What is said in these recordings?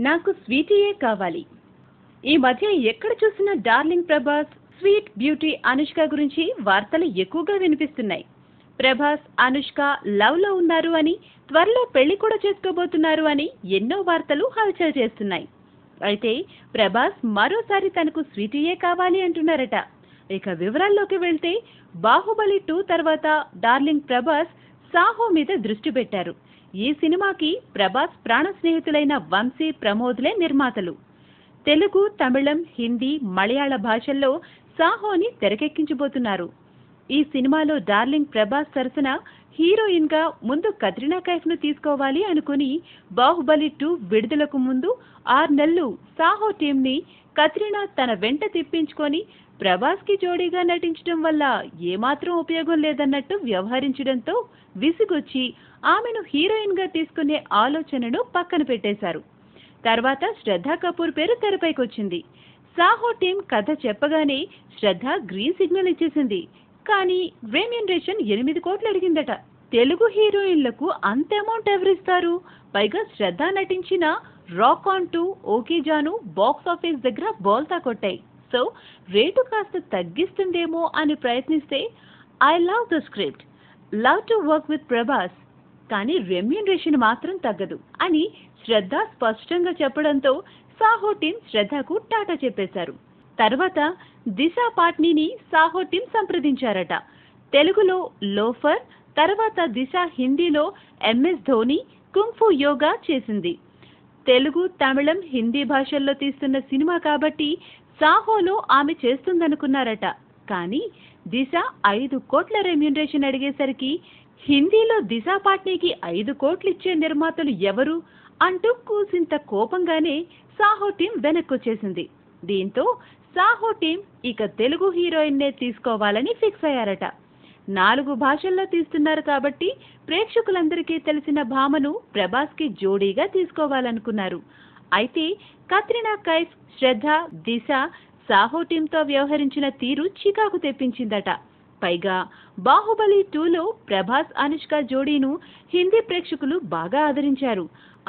నాకు స్వీటీయే కావాలి. ఈ మధ్య ఎక్కడ చూసినా darling Prabhas, sweet beauty Anushka గురించి వార్తలు ఎక్కువగా వినిపిస్తున్నాయి. ప్రభాస్, అనుష్క లవ్ లో ఉన్నారు అని, త్వరలో పెళ్లి కూడా చేసుకోబోతున్నారు అని ఎన్నో వార్తలు హల్చల్ చేస్తున్నాయి. అయితే ప్రభాస్ మరోసారి తనకు స్వీటీయే కావాలి అంటున్నారట. ఇక వివరాల్లోకి వెళ్తే, బాహుబలి 2 తర్వాత డార్లింగ్ ప్రభాస్ సాహో మీద దృష్టి పెట్టారు. ఈ సినిమాకి ప్రభాస్ ప్రాణ స్నేహితులైన వంశీ, ప్రమోద్లే నిర్మాతలు. తెలుగు, తమిళం, హిందీ, మలయాళ భాషల్లో సాహోని తెరకెక్కించబోతున్నారు. ఈ సినిమాలో డార్లింగ్ ప్రభాస్ సరసన హీరోయిన్ గా ముందు కత్రినా కైఫ్ ను తీసుకోవాలి అనుకుని బాహుబలి 2 విడుదలకు ముందు 6 నెలలు సాహో టీం ని కత్రినా తన వెంట తిప్పించుకొని ప్రభాస్ కి జోడీగా నటించడం వల్ల ఏమాత్రం ఉపయోగం లేదన్నట్టు వ్యవహరించడంతో విసుగొచ్చి ఆమెను హీరోయిన్ గా తీసుకునే ఆలోచనను పక్కన పెట్టేశారు. తర్వాత శ్రద్ధా కపూర్ పేరు తెరపైకొచ్చింది. సాహో టీం కథ చెప్పగానే శ్రద్ధ గ్రీన్ సిగ్నల్ ఇచ్చేసింది. కానీ రెమ్యూనరేషన్ 8 కోట్లు అడిగిందట. తెలుగు హీరోయిన్లకు అంత అమౌంట్ ఎవరిస్తారు? పైగా శ్రద్ధ నటించిన rock on 2, okay Jaanu box office దగ్గర బోల్తా కొట్టాయి. సో రేటు కాస్త తగ్గిస్తుందేమో అని ప్రయత్నిస్తే, I love the script, love to work with Prabhas, కానీ రెమ్యూనరేషన్ మాత్రం తగ్గదు అని శ్రద్ధ స్పష్టంగా చెప్పడంతో సాహో టీం శ్రద్ధకు టాటా చెప్పేశారు. తర్వాత దిశ పాట్నీని సాహో టీం సంప్రదించారట. తెలుగులో లోఫర్, తర్వాత దిశ హిందీలో ఎంఎస్ ధోని, కుంగ్ఫు యోగా చేసింది. తెలుగు, తమిళం, హిందీ భాషల్లో తీస్తున్న సినిమా కాబట్టి సాహోలో ఆమె చేస్తుందనుకున్నారట. కానీ దిశ 5 కోట్ల రెమ్యూనరేషన్ అడిగేసరికి హిందీలో దిశ పాట్నీకి 5 కోట్లు ఇచ్చే నిర్మాతలు ఎవరు అంటూ కూసింత కోపంగానే సాహో టీం వెనక్కొచ్చేసింది. దీంతో సాహో టీం ఇక తెలుగు హీరోయిన్నే తీసుకోవాలని ఫిక్స్ అయ్యారట. 4 భాషల్లో తీస్తున్నారు కాబట్టి ప్రేక్షకులందరికీ తెలిసిన భామను ప్రభాస్ కి జోడీగా తీసుకోవాలనుకున్నారు. అయితే కత్రినా కైఫ్, శ్రద్ధ, దిశ సాహో టీంతో వ్యవహరించిన తీరు చికాకు తెప్పించిందట. పైగా బాహుబలి 2లో ప్రభాస్, అనుష్క జోడీను హిందీ ప్రేక్షకులు బాగా ఆదరించారు.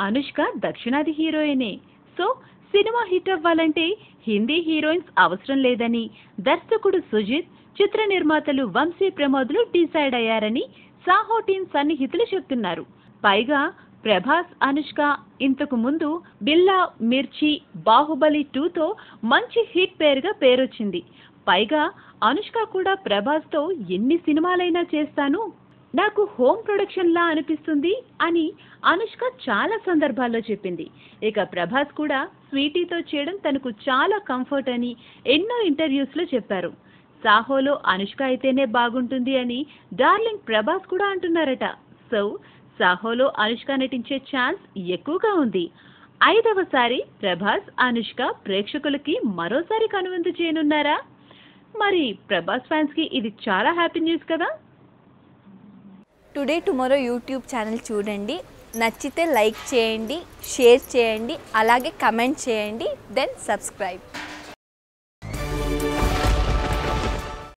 అనుష్క దక్షిణాది హీరోయినే. సో సినిమా హిట్ అవ్వాలంటే హిందీ హీరోయిన్స్ అవసరం లేదని దర్శకుడు సుజిత్, చిత్ర నిర్మాతలు వంశీ, ప్రమోద్లు డిసైడ్ అయ్యారని సాహో టీం సన్నిహితులు చెప్తున్నారు. పైగా ప్రభాస్, అనుష్క ఇంతకు ముందు బిల్లా, మిర్చి, బాహుబలి 2తో మంచి హిట్ పేరుగా పేరొచ్చింది. పైగా అనుష్క కూడా ప్రభాస్ తో ఎన్ని సినిమాలైనా చేస్తాను, నాకు హోమ్ ప్రొడక్షన్ లా అనిపిస్తుంది అని అనుష్క చాలా సందర్భాల్లో చెప్పింది. ఇక ప్రభాస్ కూడా స్వీటీతో చేయడం తనకు చాలా కంఫర్ట్ అని ఎన్నో ఇంటర్వ్యూస్ లో చెప్పారు. సాహోలో అనుష్క అయితేనే బాగుంటుంది అని డార్లింగ్ ప్రభాస్ కూడా అంటున్నారట. సో సాహోలో అనుష్క నటించే ఛాన్స్ ఎక్కువగా ఉంది. 5వసారి ప్రభాస్, అనుష్క ప్రేక్షకులకి మరోసారి కనువిందు చేయనున్నారా? మరి ప్రభాస్ ఫ్యాన్స్ కి ఇది చాలా హ్యాపీ న్యూస్ కదా. టుడే టుమారో యూట్యూబ్ ఛానల్ చూడండి. నచ్చితే లైక్ చేయండి, షేర్ చేయండి, అలాగే కమెంట్ చేయండి, దెన్ సబ్స్క్రైబ్.